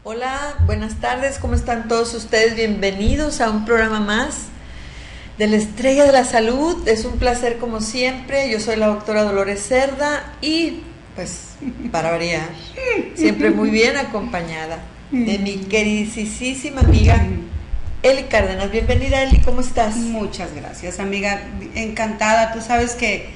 Hola, buenas tardes, ¿cómo están todos ustedes? Bienvenidos a un programa más de la Estrella de la Salud. Es un placer como siempre, yo soy la doctora Dolores Cerda y pues para variar, siempre muy bien acompañada de mi queridísima amiga Eli Cárdenas. Bienvenida, Eli, ¿cómo estás? Muchas gracias, amiga, encantada. Tú sabes que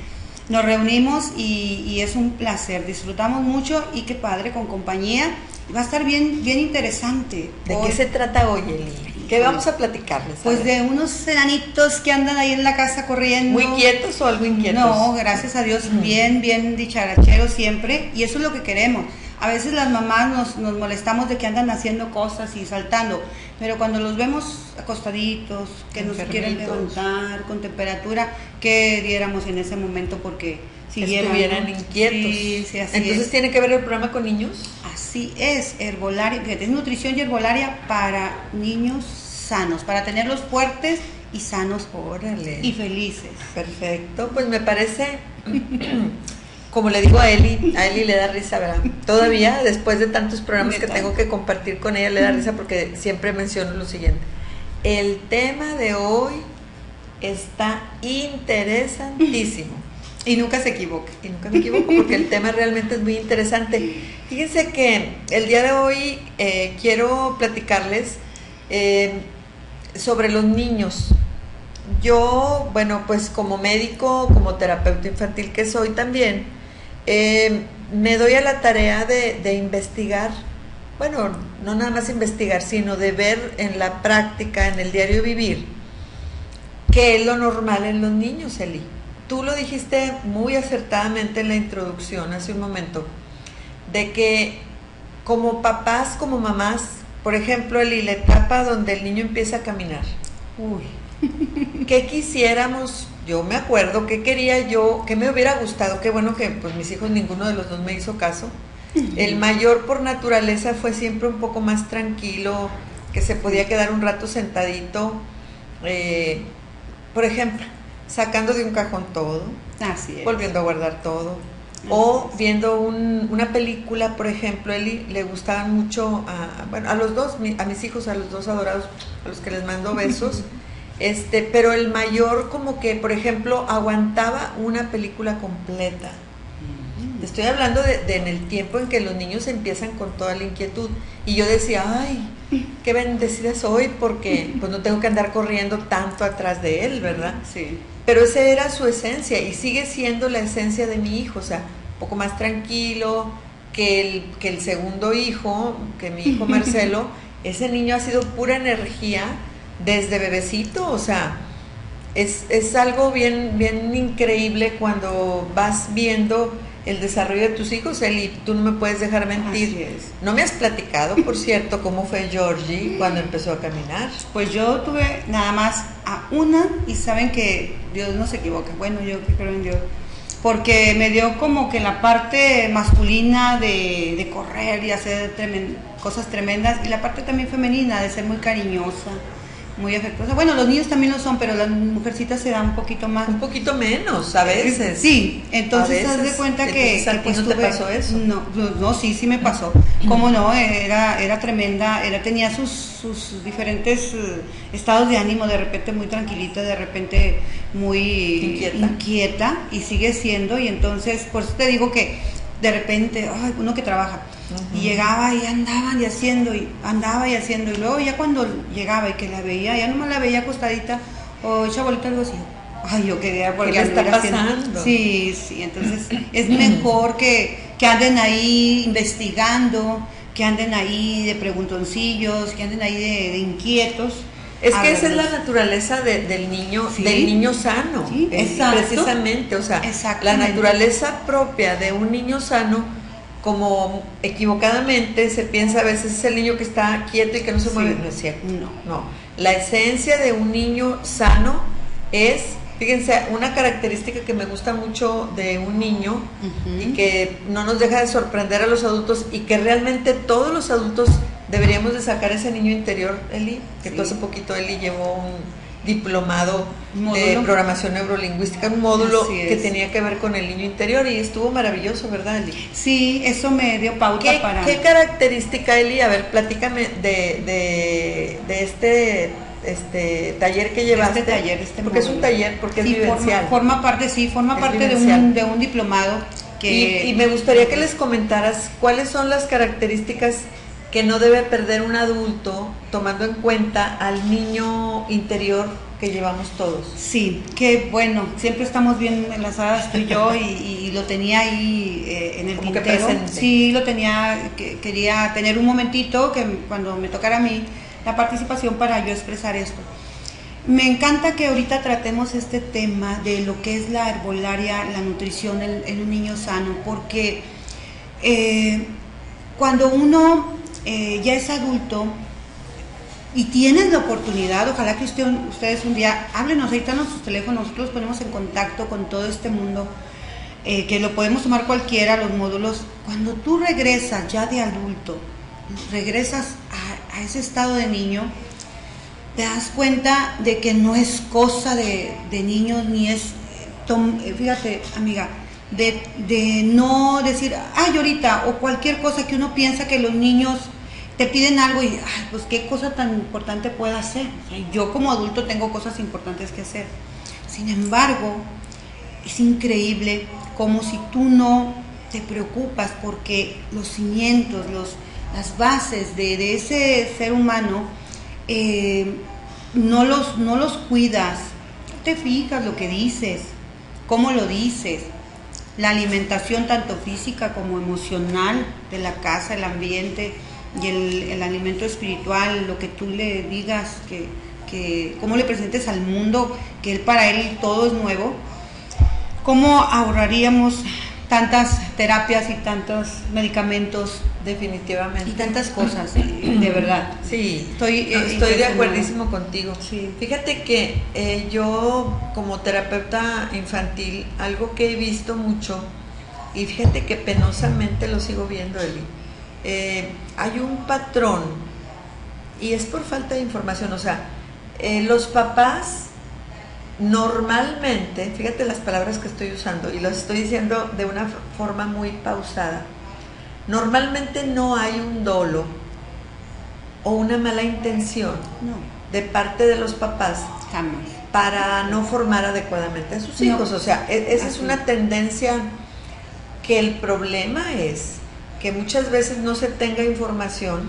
nos reunimos y es un placer, disfrutamos mucho y qué padre con compañía. Va a estar bien interesante. ¿De qué se trata hoy, Eli? ¿Qué vamos a platicarles? Pues de unos enanitos que andan ahí en la casa corriendo. ¿Muy quietos o algo inquietos? No, gracias a Dios, bien dicharacheros siempre, y eso es lo que queremos. A veces las mamás nos molestamos de que andan haciendo cosas y saltando, pero cuando los vemos acostaditos, que nos quieren levantar con temperatura, ¿qué diéramos en ese momento? Porque estuvieran inquietos. Sí, así entonces es. ¿Tiene que ver el programa con niños? Así es, herbolaria, fíjate, es nutrición y herbolaria para niños sanos, para tenerlos fuertes y sanos. Órale. Y felices. Perfecto, pues me parece, como le digo a Eli le da risa, ¿verdad? Todavía, después de tantos programas que tengo que compartir con ella, le da risa porque siempre menciono lo siguiente. El tema de hoy está interesantísimo. Y nunca se equivoca. Y nunca me equivoco porque el tema realmente es muy interesante. Fíjense que el día de hoy quiero platicarles sobre los niños. Yo, bueno, pues como médico, como terapeuta infantil que soy también, me doy a la tarea de investigar, bueno, no nada más investigar, sino de ver en la práctica, en el diario vivir, qué es lo normal en los niños, Eli. Tú lo dijiste muy acertadamente en la introducción hace un momento, de que como papás, como mamás, por ejemplo, Eli, la etapa donde el niño empieza a caminar. Uy, ¿qué quisiéramos? Yo me acuerdo, ¿qué quería yo? ¿Qué me hubiera gustado? Qué bueno que pues mis hijos, ninguno de los dos me hizo caso. El mayor por naturaleza fue siempre un poco más tranquilo, que se podía quedar un rato sentadito, por ejemplo, sacando de un cajón todo, así es, volviendo a guardar todo, o viendo una película, por ejemplo. Eli le gustaban mucho a los dos, a mis hijos, a los dos adorados, a los que les mando besos, pero el mayor como que, por ejemplo, aguantaba una película completa. Te estoy hablando de en el tiempo en que los niños empiezan con toda la inquietud, y yo decía, ay, qué bendecida soy porque pues no tengo que andar corriendo tanto atrás de él, ¿verdad? Sí. Pero esa era su esencia y sigue siendo la esencia de mi hijo, o sea, un poco más tranquilo que el segundo hijo, que mi hijo Marcelo. Ese niño ha sido pura energía desde bebecito, o sea, es algo bien increíble cuando vas viendo el desarrollo de tus hijos, Eli. Tú no me puedes dejar mentir. Así es. No me has platicado, por cierto, cómo fue Georgie cuando empezó a caminar. Pues yo tuve nada más a una, y saben que Dios no se equivoca. Bueno, yo que creo en Dios, porque me dio como que la parte masculina de correr y hacer cosas tremendas, y la parte también femenina de ser muy cariñosa, muy afectuosa. Bueno, los niños también lo son, pero las mujercitas se dan un poquito más. Un poquito menos, a veces. Sí, entonces haz de cuenta que pues, ¿no te pasó eso? No, sí me pasó. ¿Cómo no? Era tremenda, tenía sus diferentes estados de ánimo, de repente muy tranquilita, de repente muy inquieta, y sigue siendo, y entonces, por eso te digo que de repente, uno que trabaja, y llegaba y andaban y haciendo, y luego ya cuando llegaba y que la veía, ya nomás la veía acostadita o hecha bolita algo así. Ay, yo quería, porque ¿qué le está pasando? Sí, entonces es mejor que anden ahí investigando, que anden ahí de preguntoncillos, que anden ahí de inquietos. Es que esa es la naturaleza del niño, ¿sí? Del niño sano, sí, precisamente, o sea, la naturaleza propia de un niño sano, como equivocadamente se piensa a veces, es el niño que está quieto y que no se mueve. No es cierto, no. La esencia de un niño sano es, fíjense, una característica que me gusta mucho de un niño y que no nos deja de sorprender a los adultos, y que realmente todos los adultos deberíamos de sacar ese niño interior, Eli, que tú hace poquito, Eli, llevó diplomado de programación neurolingüística, un módulo que tenía que ver con el niño interior y estuvo maravilloso, ¿verdad, Eli? Sí, eso me dio pauta para... ¿Qué característica, Eli? A ver, platícame de este taller que llevaste. Porque módulo. Es un taller, porque sí, es vivencial. Forma parte de un diplomado que... Y me gustaría que les comentaras cuáles son las características que no debe perder un adulto tomando en cuenta al niño interior que llevamos todos. Sí, que bueno, siempre estamos bien enlazadas tú y yo y lo tenía ahí en el como tintero. Sí, lo tenía, quería tener un momentito que cuando me tocara a mí la participación para yo expresar esto. Me encanta que ahorita tratemos este tema de lo que es la herbolaria, la nutrición en un niño sano, porque cuando uno ya es adulto y tienes la oportunidad, ojalá que ustedes un día háblenos, ahí están nuestros teléfonos, nosotros los ponemos en contacto con todo este mundo, que lo podemos tomar cualquiera, los módulos. Cuando tú regresas ya de adulto, regresas a ese estado de niño, te das cuenta de que no es cosa de niños, ni es, fíjate amiga, de no decir, ay, ahorita, o cualquier cosa que uno piensa que los niños te piden algo y, ay, pues qué cosa tan importante puedo hacer. O sea, yo como adulto tengo cosas importantes que hacer. Sin embargo, es increíble como si tú no te preocupas porque los cimientos, las bases de ese ser humano, no los cuidas, no te fijas lo que dices, cómo lo dices, la alimentación tanto física como emocional de la casa, el ambiente y el alimento espiritual, lo que tú le digas, que cómo le presentes al mundo, que para él todo es nuevo. ¿Cómo ahorraríamos tantas terapias y tantos medicamentos? Definitivamente. Y tantas cosas, de verdad. Sí, estoy de acuerdísimo contigo. Sí. Fíjate que yo como terapeuta infantil, algo que he visto mucho, y fíjate que penosamente lo sigo viendo, Eli, hay un patrón, y es por falta de información, o sea, los papás normalmente, fíjate las palabras que estoy usando, y lo estoy diciendo de una forma muy pausada, normalmente no hay un dolo o una mala intención de parte de los papás para no formar adecuadamente a sus hijos. O sea, esa es una tendencia, que el problema es que muchas veces no se tenga información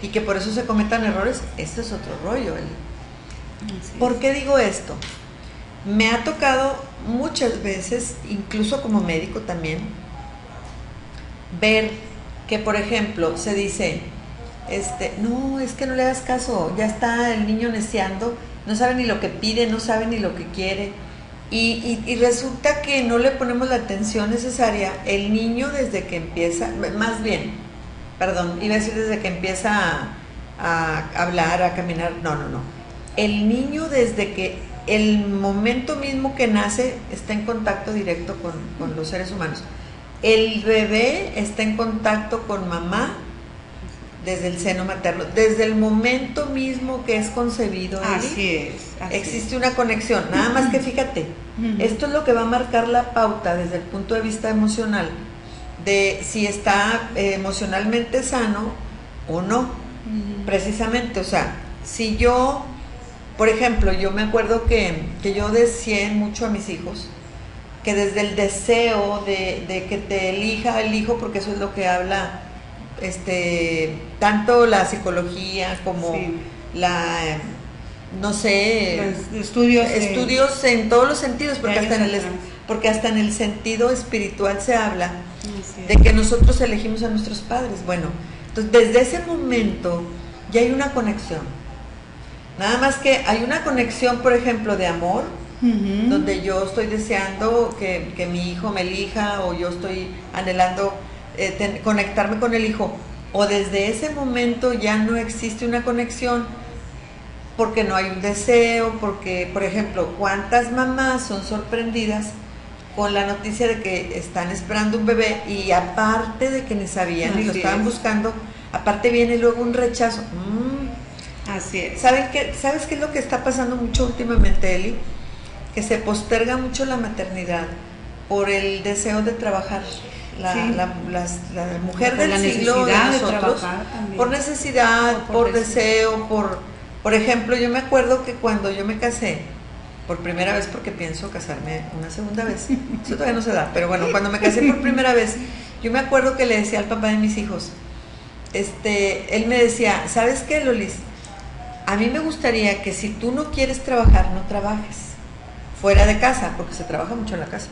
y que por eso se cometan errores. Este es otro rollo, Eli. ¿Por qué digo esto? Me ha tocado muchas veces, incluso como médico también, ver que, por ejemplo, se dice, no, es que no le hagas caso, ya está el niño neciando, no sabe ni lo que pide, no sabe ni lo que quiere, y resulta que no le ponemos la atención necesaria. El niño desde que empieza, más bien, perdón, iba a decir desde que empieza a hablar, a caminar, no, el niño desde que el momento mismo que nace está en contacto directo con los seres humanos. El bebé está en contacto con mamá desde el seno materno, desde el momento mismo que es concebido. Así existe una conexión, nada más que fíjate, esto es lo que va a marcar la pauta desde el punto de vista emocional, de si está emocionalmente sano o no, precisamente. O sea, si yo, por ejemplo, yo me acuerdo que yo decía mucho a mis hijos, que desde el deseo de que te elija el hijo, porque eso es lo que habla tanto la psicología como no sé, estudios en todos los sentidos, porque hasta en el sentido espiritual se habla de que nosotros elegimos a nuestros padres. Bueno, entonces desde ese momento ya hay una conexión, nada más que hay una conexión, por ejemplo, de amor, donde yo estoy deseando que mi hijo me elija, o yo estoy anhelando conectarme con el hijo, o desde ese momento ya no existe una conexión porque no hay un deseo, porque, por ejemplo, ¿cuántas mamás son sorprendidas con la noticia de que están esperando un bebé y aparte de que ni sabían ni lo estaban buscando, aparte viene luego un rechazo? Así es. ¿Sabes qué es lo que está pasando mucho últimamente, Eli? Que se posterga mucho la maternidad por el deseo de trabajar. La mujer del siglo de nosotros, por necesidad, por deseo, por ejemplo, yo me acuerdo que cuando yo me casé, por primera vez, porque pienso casarme una segunda vez, eso todavía no se da, pero bueno, cuando me casé por primera vez, yo me acuerdo que le decía al papá de mis hijos, él me decía, ¿sabes qué, Lolis? A mí me gustaría que si tú no quieres trabajar, no trabajes fuera de casa, porque se trabaja mucho en la casa.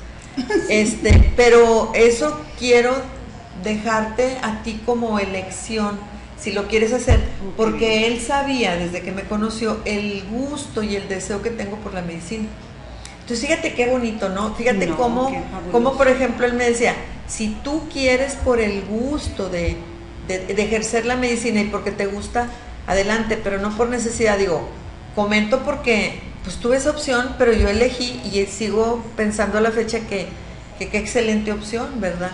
Pero eso quiero dejarte a ti como elección, si lo quieres hacer, porque él sabía desde que me conoció el gusto y el deseo que tengo por la medicina. Entonces fíjate qué bonito, ¿no? Fíjate cómo por ejemplo él me decía, si tú quieres por el gusto de ejercer la medicina y porque te gusta, adelante, pero no por necesidad. Digo, comento porque pues tuve esa opción, pero yo elegí y sigo pensando a la fecha que qué excelente opción, ¿verdad?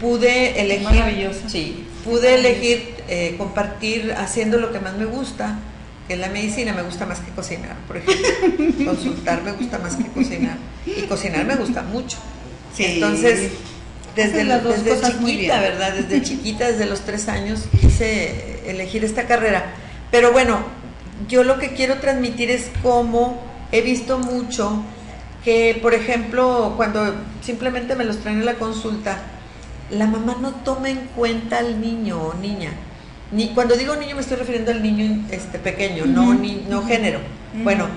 Pude elegir, maravilloso. Sí, pude elegir compartir haciendo lo que más me gusta, que es la medicina. Me gusta más que cocinar, por ejemplo. Consultar me gusta más que cocinar, y cocinar me gusta mucho. Sí. Entonces, desde chiquita, ¿verdad? Desde chiquita, desde los 3 años, quise elegir esta carrera. Pero bueno, yo lo que quiero transmitir es cómo he visto mucho que, por ejemplo, cuando simplemente me los traen a la consulta, la mamá no toma en cuenta al niño o niña. Cuando digo niño me estoy refiriendo al niño pequeño, no género. Bueno,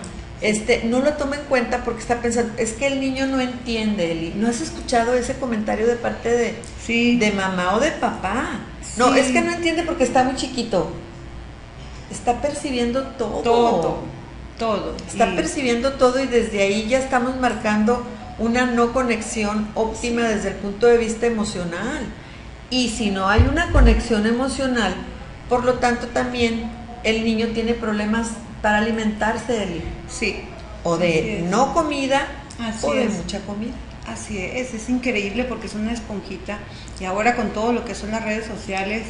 no lo toma en cuenta porque está pensando, es que el niño no entiende, Eli. ¿No has escuchado ese comentario de parte de mamá o de papá? Sí. No, es que no entiende porque está muy chiquito. Está percibiendo todo. Está percibiendo todo, y desde ahí ya estamos marcando una no conexión óptima desde el punto de vista emocional. Y si no hay una conexión emocional, por lo tanto también el niño tiene problemas para alimentarse, Eli. Sí. O de no comida, o de mucha comida. Así es increíble porque es una esponjita, y ahora con todo lo que son las redes sociales,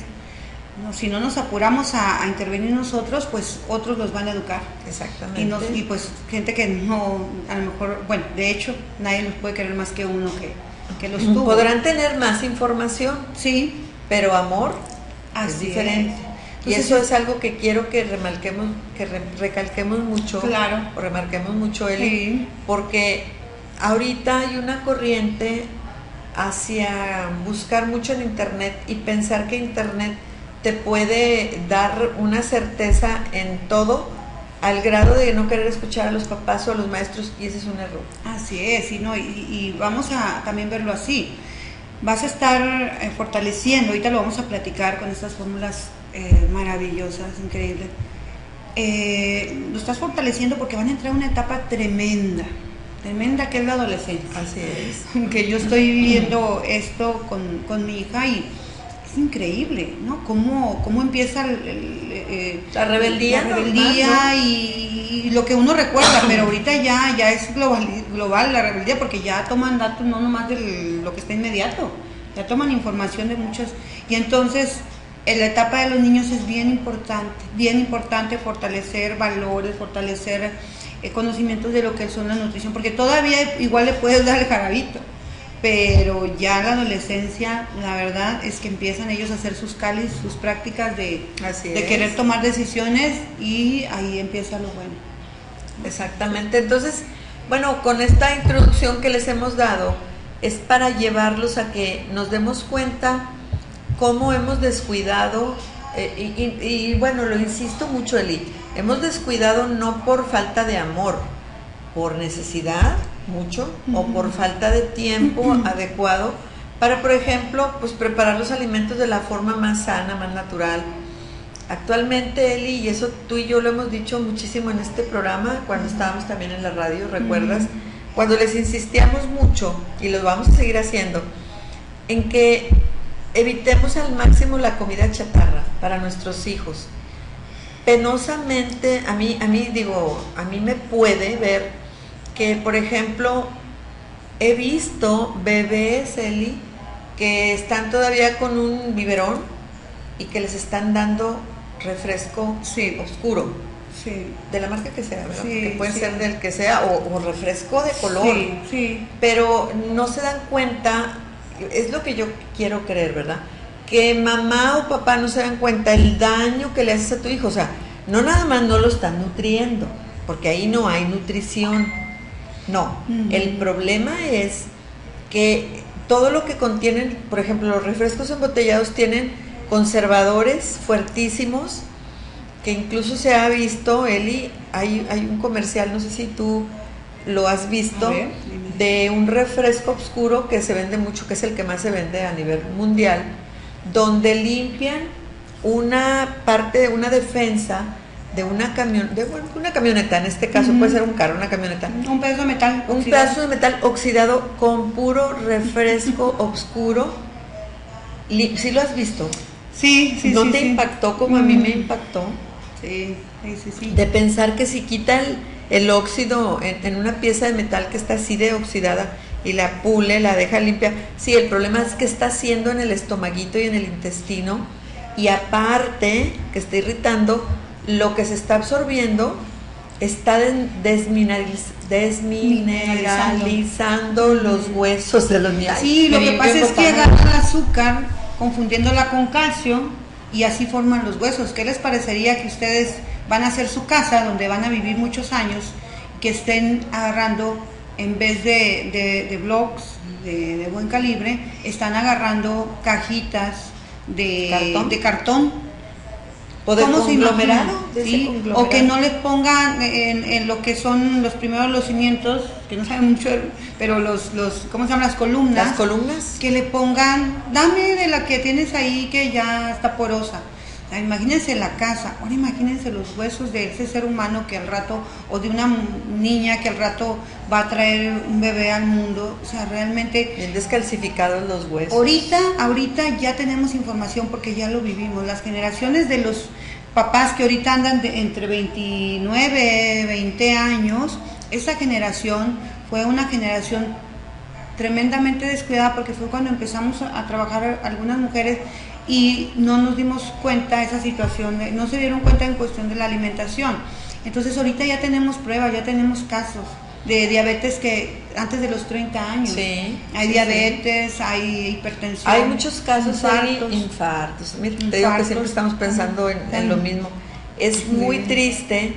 si no nos apuramos a intervenir nosotros, pues otros los van a educar. Exactamente. Y pues gente que no, a lo mejor, bueno, de hecho, nadie los puede querer más que uno que los tuvo. Podrán tener más información, sí, pero amor es diferente. Entonces, y eso es algo que quiero que recalquemos mucho, claro, o remarquemos mucho, Eli, sí, porque ahorita hay una corriente hacia buscar mucho en internet y pensar que internet te puede dar una certeza en todo, al grado de no querer escuchar a los papás o a los maestros, y ese es un error. Así es, y vamos a también verlo así. Vas a estar fortaleciendo, ahorita lo vamos a platicar con estas fórmulas maravillosas, increíbles. Lo estás fortaleciendo porque van a entrar a una etapa tremenda que es la adolescencia. Así es. Que yo estoy viviendo esto con mi hija, y es increíble, ¿no? Cómo empieza la rebeldía, ¿no? y lo que uno recuerda, pero ahorita ya es global la rebeldía, porque ya toman datos no nomás de lo que está inmediato, ya toman información de muchos, y entonces en la etapa de los niños es bien importante fortalecer valores, fortalecer conocimientos de lo que son la nutrición, porque todavía igual le puedes dar el jarabito, pero ya en la adolescencia, la verdad es que empiezan ellos a hacer sus cáliz, sus prácticas de querer tomar decisiones, y ahí empieza lo bueno. Exactamente. Entonces, bueno, con esta introducción que les hemos dado, es para llevarlos a que nos demos cuenta cómo hemos descuidado, y bueno, lo insisto mucho, Eli, hemos descuidado no por falta de amor, por necesidad, mucho, o por falta de tiempo adecuado para, por ejemplo, pues preparar los alimentos de la forma más sana, más natural. Actualmente, Eli, y eso tú y yo lo hemos dicho muchísimo en este programa, cuando estábamos también en la radio, ¿recuerdas? Cuando les insistíamos mucho, y lo vamos a seguir haciendo, en que evitemos al máximo la comida chatarra para nuestros hijos. Penosamente, a mí me puede ver que, por ejemplo, he visto bebés, Eli, que están todavía con un biberón y que les están dando refresco Sí. oscuro, Sí. de la marca que sea, ¿verdad? Sí, Que puede sí. ser del que sea, o refresco de color. Sí, sí. Pero no se dan cuenta, es lo que yo quiero creer, ¿verdad? Que mamá o papá no se dan cuenta el daño que le haces a tu hijo. O sea, no nada más no lo están nutriendo, porque ahí no hay nutrición. No, el problema es que todo lo que contienen, por ejemplo, los refrescos embotellados tienen conservadores fuertísimos, que incluso se ha visto, Eli, hay un comercial, no sé si tú lo has visto, A ver, de un refresco oscuro que se vende mucho, que es el que más se vende a nivel mundial, donde limpian una parte de una defensa de una una camioneta, en este caso puede ser un carro, una camioneta. Un pedazo de metal. Un oxidado. pedazo de metal oxidado con puro refresco oscuro. ¿Sí lo has visto? Sí, sí, ¿No sí, te sí. impactó como a mí me impactó? Sí, sí, sí, sí. De pensar que si quita el óxido en una pieza de metal que está así de oxidada y la pule, la deja limpia, sí, el problema es que está haciendo en el estomaguito y en el intestino, y aparte que está irritando, lo que se está absorbiendo está desmineralizando los huesos de los niños. Sí, lo que pasa es que agarran el azúcar confundiéndola con calcio y así forman los huesos. ¿Qué les parecería que ustedes van a hacer su casa donde van a vivir muchos años, que estén agarrando, en vez de blocks de buen calibre, están agarrando cajitas de cartón? O de ¿Cómo se conglomerado, imaginan? de ese ¿Sí? conglomerado. O que no les pongan en lo que son los primeros los cimientos, que no saben mucho, pero ¿cómo se llaman? Las columnas. Las columnas. Que le pongan, dame de la que tienes ahí que ya está porosa. O sea, imagínense la casa, ahora imagínense los huesos de ese ser humano que al rato, o de una niña que al rato va a traer un bebé al mundo. O sea, realmente Bien descalcificados los huesos. Ahorita ya tenemos información porque ya lo vivimos. Las generaciones de los papás que ahorita andan entre 29, 20 años, esa generación fue una generación tremendamente descuidada porque fue cuando empezamos a trabajar algunas mujeres y no nos dimos cuenta de esa situación, no se dieron cuenta en cuestión de la alimentación. Entonces ahorita ya tenemos pruebas, ya tenemos casos de diabetes que antes de los 30 años. Sí, hay sí, diabetes, hay hipertensión. Hay muchos casos infartos. de infartos. Mira, te digo que siempre estamos pensando en lo mismo. Es muy triste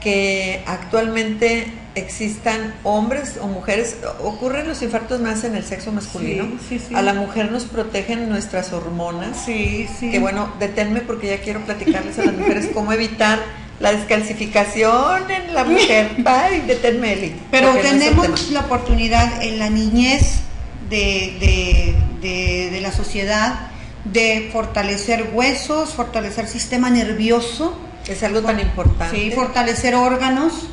que actualmente existan hombres o mujeres, ocurren los infartos más en el sexo masculino. Sí, sí, sí. A la mujer nos protegen nuestras hormonas. Sí, sí. Que bueno, deténme porque ya quiero platicarles a las mujeres cómo evitar la descalcificación en la mujer. Ay, deténme, Eli. Pero tenemos la oportunidad en la niñez de la sociedad de fortalecer huesos, fortalecer sistema nervioso. Es algo tan importante. Sí, fortalecer órganos,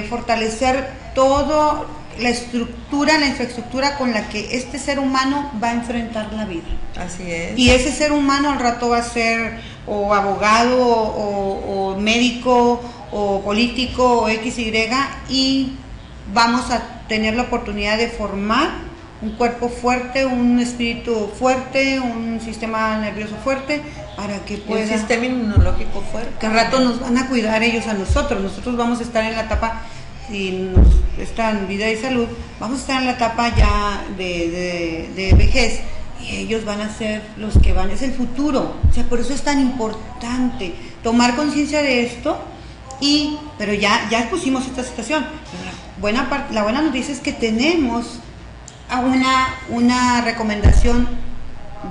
fortalecer todo la infraestructura con la que este ser humano va a enfrentar la vida. Así es. Y ese ser humano al rato va a ser o abogado o médico o político o XY, y vamos a tener la oportunidad de formar un cuerpo fuerte, un espíritu fuerte, un sistema nervioso fuerte, para que pueda... Un sistema inmunológico fuerte. Que al rato nos van a cuidar ellos a nosotros. Nosotros vamos a estar en la etapa, si está en vida y salud, vamos a estar en la etapa ya de vejez, y ellos van a ser los que van, es el futuro. O sea, por eso es tan importante tomar conciencia de esto. Pero ya expusimos esta situación. La buena noticia es que tenemos a una recomendación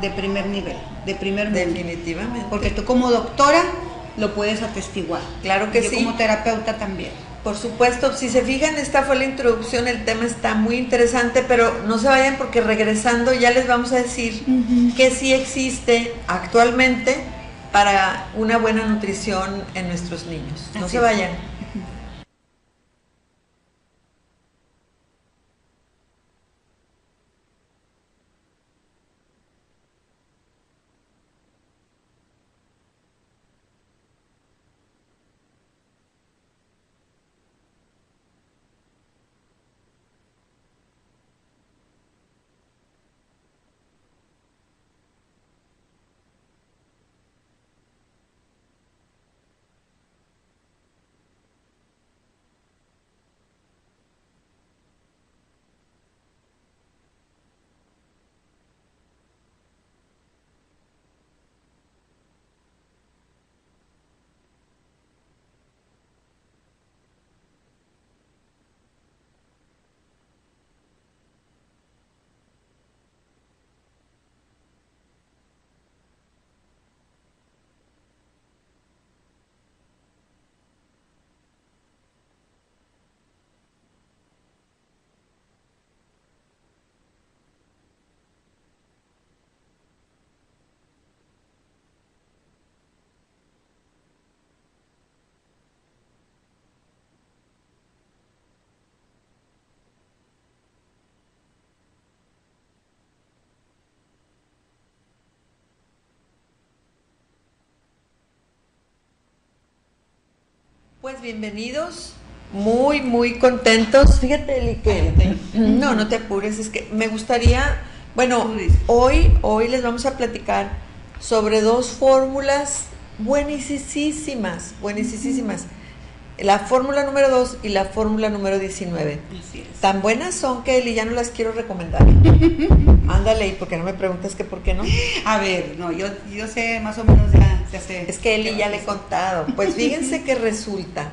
de primer nivel, de primer mundo. Definitivamente. Porque tú como doctora lo puedes atestiguar. Claro que yo sí. Como terapeuta también. Por supuesto, si se fijan, esta fue la introducción, el tema está muy interesante, pero no se vayan porque regresando ya les vamos a decir que sí existe actualmente para una buena nutrición en nuestros niños. No se vayan. Pues bienvenidos, muy, muy contentos. Fíjate, Eli, que no te apures, es que me gustaría, bueno, hoy les vamos a platicar sobre dos fórmulas buenísimas. La fórmula número 2 y la fórmula número 19. Así es. Tan buenas son que, Eli, ya no las quiero recomendar. Ándale, ¿y por qué no me preguntas que por qué no? A ver, no, yo sé más o menos ya sé. Es que Eli ya le he contado. Pues fíjense que resulta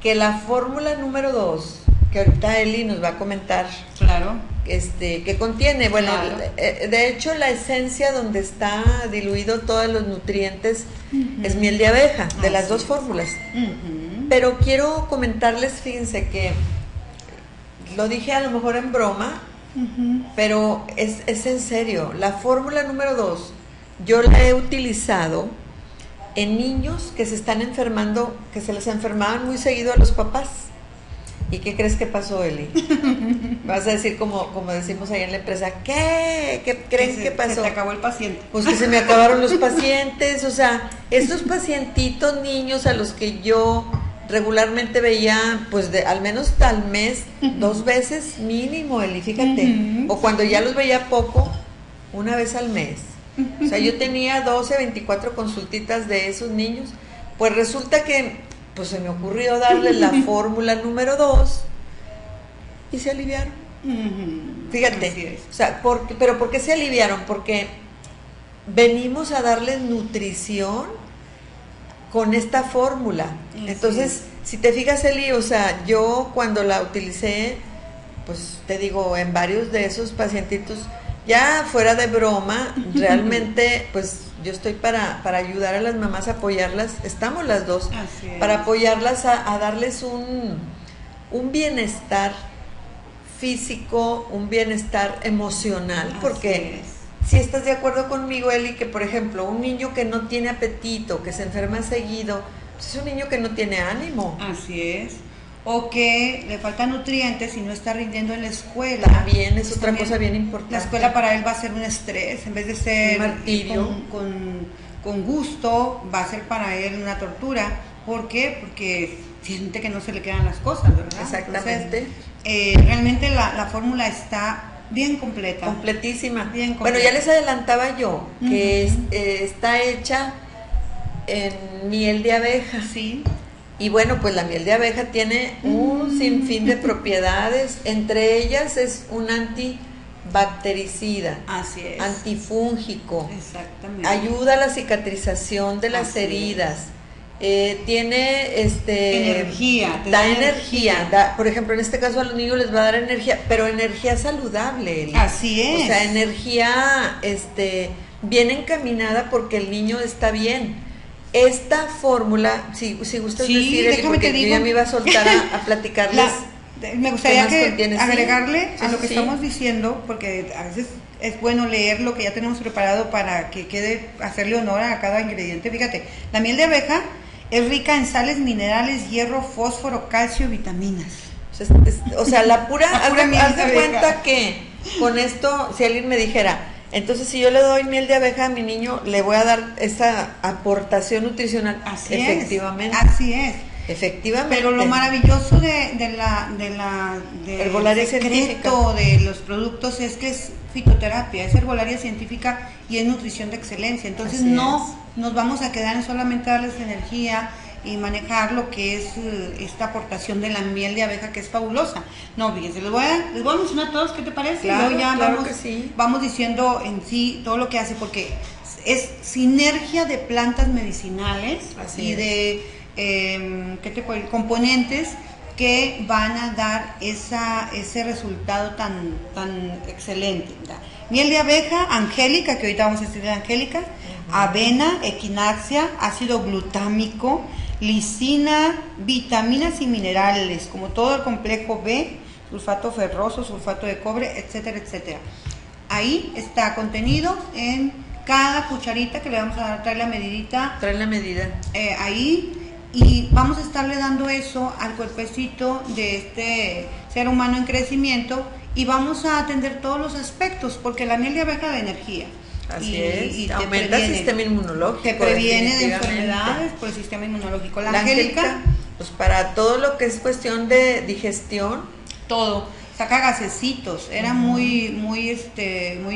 que la fórmula número 2, que ahorita Eli nos va a comentar, claro, que contiene, bueno, claro. De hecho la esencia donde está diluido todos los nutrientes es miel de abeja, de las dos fórmulas. Pero quiero comentarles, fíjense que lo dije a lo mejor en broma, pero es en serio. La fórmula número 2 yo la he utilizado en niños que se están enfermando, que se les enfermaban muy seguido a los papás. ¿Y qué crees que pasó, Eli? Vas a decir como decimos ahí en la empresa, ¿qué creen que pasó? Se te acabó el paciente. Pues que se me acabaron los pacientes, o sea, estos pacientitos niños a los que yo regularmente veía, pues al menos al mes, 2 veces mínimo, Eli, fíjate, o cuando ya los veía poco, 1 vez al mes. O sea, yo tenía 12, 24 consultitas de esos niños. Pues resulta que pues se me ocurrió darles la fórmula número 2 y se aliviaron. Fíjate, o sea, pero ¿por qué se aliviaron? Porque venimos a darles nutrición con esta fórmula. Entonces, si te fijas, Eli, o sea, yo cuando la utilicé, pues te digo, en varios de esos pacientitos, ya fuera de broma, realmente, pues yo estoy para ayudar a las mamás, a apoyarlas, estamos las dos, para apoyarlas a darles un bienestar físico, un bienestar emocional, porque si estás de acuerdo conmigo, Eli, que por ejemplo, un niño que no tiene apetito, que se enferma seguido, pues es un niño que no tiene ánimo. Así es. O que le faltan nutrientes y no está rindiendo en la escuela. También es otra cosa bien importante. La escuela para él va a ser un estrés, en vez de ser un martirio. Con gusto, va a ser para él una tortura. ¿Por qué? Porque siente que no se le quedan las cosas, ¿verdad? Exactamente. Entonces, realmente la fórmula está bien completa. Completísima. Bien completa. Bueno, ya les adelantaba yo que está hecha en miel de abeja. Sí. Y bueno, pues la miel de abeja tiene un sinfín de propiedades, entre ellas es un antibactericida, así es, antifúngico, exactamente, ayuda a la cicatrización de las heridas, tiene energía, da energía. Por ejemplo, en este caso a los niños les va a dar energía, pero energía saludable, así es, o sea, energía bien encaminada porque el niño está bien. Esta fórmula, si gustas decir, Eli, porque yo ya me iba a soltar a platicarles. Me gustaría agregarle a lo que estamos diciendo, porque a veces es bueno leer lo que ya tenemos preparado para que quede, hacerle honor a cada ingrediente. Fíjate, la miel de abeja es rica en sales, minerales, hierro, fósforo, calcio y vitaminas. O sea, la pura haz de cuenta que con esto, si alguien me dijera, entonces si yo le doy miel de abeja a mi niño, le voy a dar esa aportación nutricional. Así efectivamente. Así es. Efectivamente. Pero lo maravilloso de herbolaria científica de los productos es que es fitoterapia, es herbolaria científica y es nutrición de excelencia. Entonces nos vamos a quedar en solamente darles energía y manejar lo que es esta aportación de la miel de abeja, que es fabulosa. No, fíjense, les voy a mencionar a todos, ¿qué te parece? Claro, y luego ya claro vamos diciendo en sí todo lo que hace, porque es sinergia de plantas medicinales de componentes que van a dar ese resultado tan excelente. Miel de abeja, angélica, que ahorita vamos a estudiar angélica, avena, equinacia, ácido glutámico, lisina, vitaminas y minerales, como todo el complejo B, sulfato ferroso, sulfato de cobre, etcétera, etcétera. Ahí está contenido en cada cucharita que le vamos a traer la medidita. Trae la medida. Ahí. Y vamos a estarle dando eso al cuerpecito de este ser humano en crecimiento y vamos a atender todos los aspectos, porque la miel de abeja da energía. Y aumenta el sistema inmunológico. Te previene de enfermedades por el sistema inmunológico. La angélica Pues para todo lo que es cuestión de digestión. Todo. Saca gasecitos. Era muy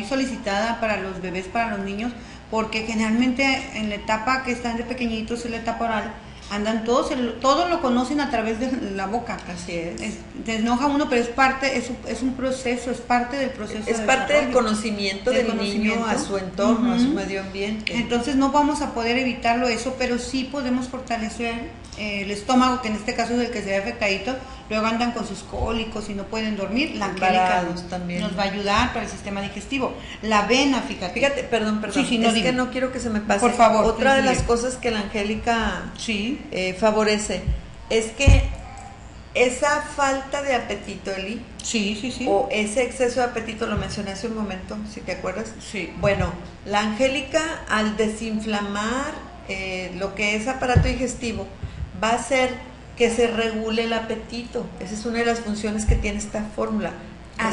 solicitada para los bebés, para los niños, porque generalmente en la etapa que están de pequeñitos, en la etapa oral, andan todos, todo lo conocen a través de la boca. Así es. Te enoja uno, pero es parte, es un proceso, es parte del proceso. Es parte del conocimiento del niño a su entorno, a su medio ambiente. Entonces no vamos a poder evitarlo eso, pero sí podemos fortalecer el estómago, que en este caso es el que se ve afectadito. Luego andan con sus cólicos y no pueden dormir. La Angélica también nos va a ayudar para el sistema digestivo. La avena, fíjate. Perdón, Sí, es que no quiero que se me pase. Por favor. Otra de las cosas que la Angélica sí. Favorece es que esa falta de apetito, Eli, sí. o ese exceso de apetito, lo mencioné hace un momento, si te acuerdas. Sí. Bueno, la Angélica, al desinflamar lo que es aparato digestivo, va a hacer que se regule el apetito. Esa es una de las funciones que tiene esta fórmula.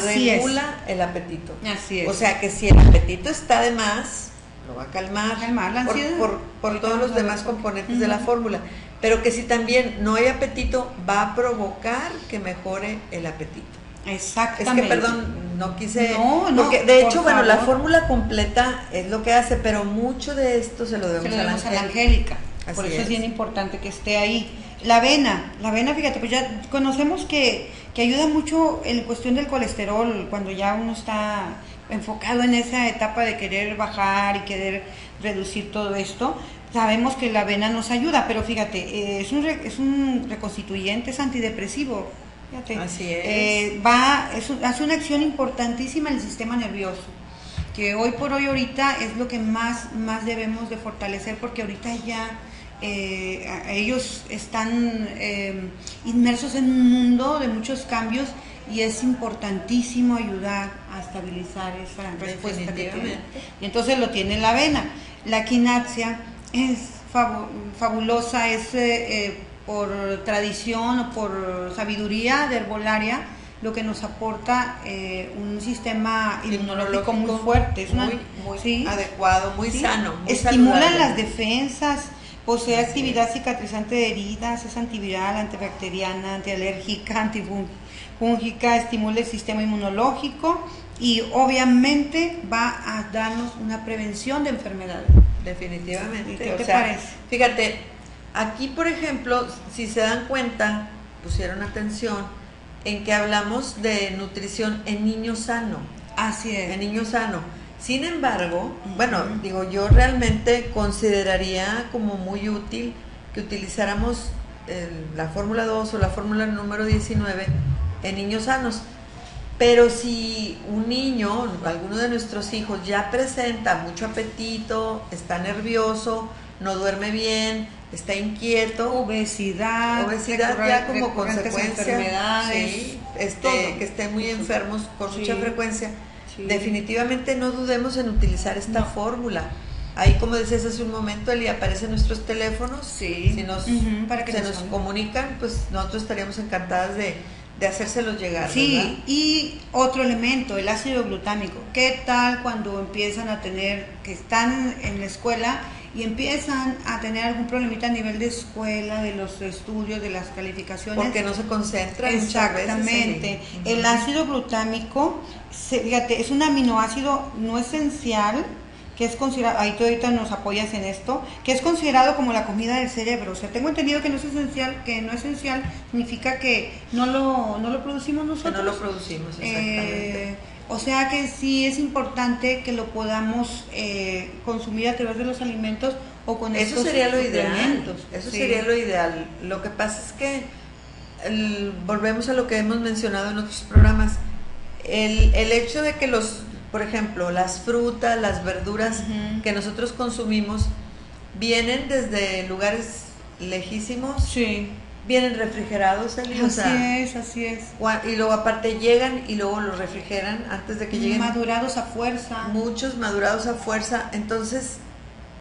Regula el apetito. Así es. O sea que si el apetito está de más, lo va a calmar, la ansiedad. por todos los demás componentes de la fórmula. Pero que si también no hay apetito, va a provocar que mejore el apetito. Exactamente. Es que, perdón, no quise... No, porque de hecho, bueno, la fórmula completa es lo que hace, pero mucho de esto se lo debemos a la Angélica. Así por eso es bien importante que esté ahí. La avena, fíjate, pues ya conocemos que ayuda mucho en cuestión del colesterol, cuando ya uno está enfocado en esa etapa de querer bajar y querer reducir todo esto. Sabemos que la avena nos ayuda, pero fíjate, es un reconstituyente, es antidepresivo. Fíjate, así es. Hace una acción importantísima en el sistema nervioso, que hoy por hoy ahorita es lo que más debemos de fortalecer, porque ahorita ya ellos están inmersos en un mundo de muchos cambios y es importantísimo ayudar a estabilizar esa respuesta que tiene. Y entonces lo tiene la avena. La quinaxia es fabulosa, es por tradición o por sabiduría de herbolaria, lo que nos aporta un sistema inmunológico muy fuerte, es muy adecuado, muy sano. Muy estimula saludable. Las defensas, posee actividad cicatrizante de heridas, es antiviral, antibacteriana, antialérgica, antifúngica, estimula el sistema inmunológico y obviamente va a darnos una prevención de enfermedades. Definitivamente. ¿Qué te parece? Fíjate, aquí por ejemplo, si se dan cuenta, pusieron atención en que hablamos de nutrición en niño sano. Así es. En niño sano. Sin embargo, bueno, digo, yo realmente consideraría como muy útil que utilizáramos la fórmula 2 o la fórmula número 19 en niños sanos. Pero si un niño, alguno de nuestros hijos ya presenta mucho apetito, está nervioso, no duerme bien, está inquieto, obesidad ya como consecuencia, enfermedades, sí, que estén muy enfermos con mucha frecuencia, definitivamente no dudemos en utilizar esta fórmula. Ahí, como decías hace un momento, Eli, aparecen nuestros teléfonos, si para que se nos comunican, pues nosotros estaríamos encantadas de hacérselos llegar. Sí, ¿verdad? Y otro elemento, el ácido glutámico. ¿Qué tal cuando empiezan a tener, que están en la escuela y empiezan a tener algún problemita a nivel de escuela, de los estudios, de las calificaciones? Porque no se concentran. Exactamente. El ácido glutámico, fíjate, es un aminoácido no esencial, que es considerado, ahí tú ahorita nos apoyas en esto, que es considerado como la comida del cerebro. O sea, tengo entendido que no es esencial, significa que no lo producimos nosotros. Que no lo producimos, exactamente. O sea que sí es importante que lo podamos consumir a través de los alimentos o con eso estos sería lo suplementos. Ideal. Eso sería lo ideal. Lo que pasa es que volvemos a lo que hemos mencionado en otros programas. El hecho de que por ejemplo, las frutas, las verduras que nosotros consumimos vienen desde lugares lejísimos. Sí. Vienen refrigerados, Eli, así es. Y luego aparte llegan y luego los refrigeran antes de que lleguen. Madurados a fuerza. Muchos madurados a fuerza. Entonces,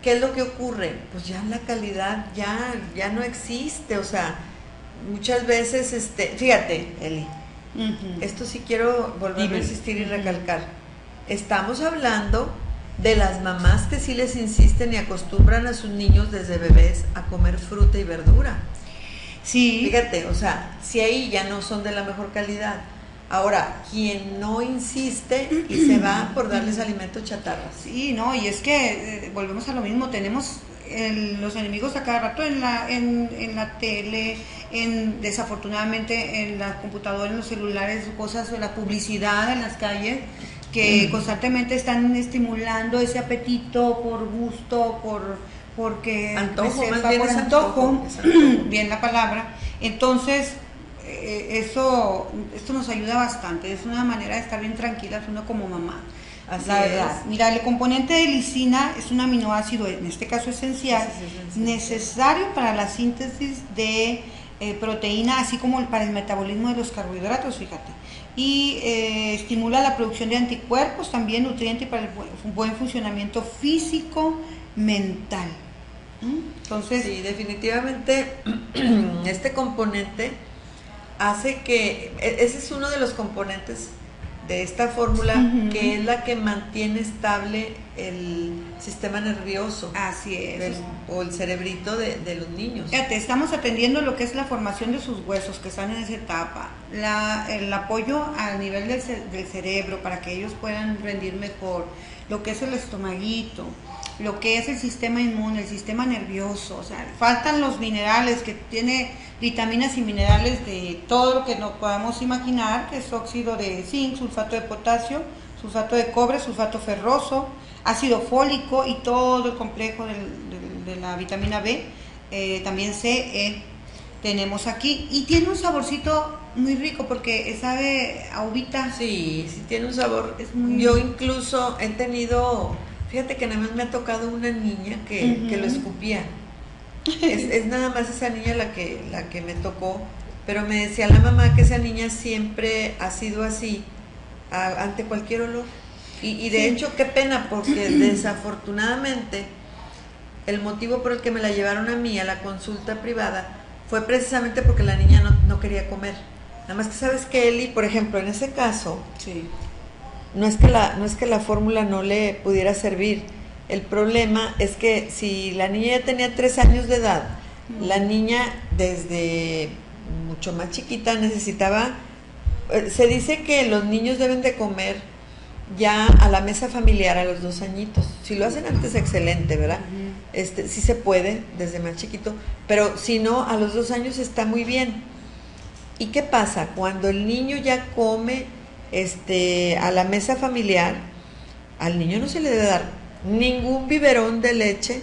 ¿qué es lo que ocurre? Pues ya la calidad ya no existe. O sea, muchas veces, fíjate, Eli, esto sí quiero volver a insistir y recalcar. Estamos hablando de las mamás que sí les insisten y acostumbran a sus niños desde bebés a comer fruta y verdura. Sí. Fíjate, o sea, si ahí ya no son de la mejor calidad. Ahora, quien no insiste y se va por darles alimentos chatarras. Sí, no, y es que volvemos a lo mismo, tenemos los enemigos a cada rato en la tele, desafortunadamente en la computadora, en los celulares, cosas, la publicidad en las calles, que constantemente están estimulando ese apetito por gusto, porque antojo, reserva, más bien por es antojo, es antojo. bien la palabra. Entonces, esto nos ayuda bastante, es una manera de estar bien tranquilas uno como mamá. Así la verdad. es. Mira, el componente de lisina es un aminoácido, en este caso esencial, necesario para la síntesis de proteína, así como para el metabolismo de los carbohidratos, fíjate. Y estimula la producción de anticuerpos, también nutriente para el buen funcionamiento físico, mental. Entonces, sí, definitivamente este componente hace que, ese es uno de los componentes de esta fórmula, que es la que mantiene estable el sistema nervioso. Así es. O el cerebrito de los niños. Fíjate, estamos atendiendo lo que es la formación de sus huesos que están en esa etapa, el apoyo al nivel del cerebro para que ellos puedan rendir mejor, lo que es el estomaguito, lo que es el sistema inmune, el sistema nervioso, o sea, faltan los minerales, que tiene vitaminas y minerales de todo lo que nos podamos imaginar, que es óxido de zinc, sulfato de potasio, sulfato de cobre, sulfato ferroso, ácido fólico y todo el complejo de la vitamina B, también C, E, tenemos aquí, y tiene un saborcito muy rico porque sabe a uvita. Sí, sí tiene un sabor. Es muy... Yo incluso he tenido, fíjate que nada más me ha tocado una niña que lo escupía. Es nada más esa niña la que me tocó, pero me decía la mamá que esa niña siempre ha sido así ante cualquier olor. Y de hecho, qué pena, porque desafortunadamente el motivo por el que me la llevaron a mí a la consulta privada fue precisamente porque la niña no quería comer. Nada más que sabes que Eli, por ejemplo, en ese caso, sí, no es que la fórmula no le pudiera servir. El problema es que si la niña ya tenía 3 años de edad, la niña desde mucho más chiquita necesitaba, se dice que los niños deben de comer ya a la mesa familiar a los 2 añitos. Si lo hacen antes, excelente, ¿verdad? Sí se puede desde más chiquito, pero si no, a los 2 años está muy bien. ¿Y qué pasa? Cuando el niño ya come a la mesa familiar, al niño no se le debe dar ningún biberón de leche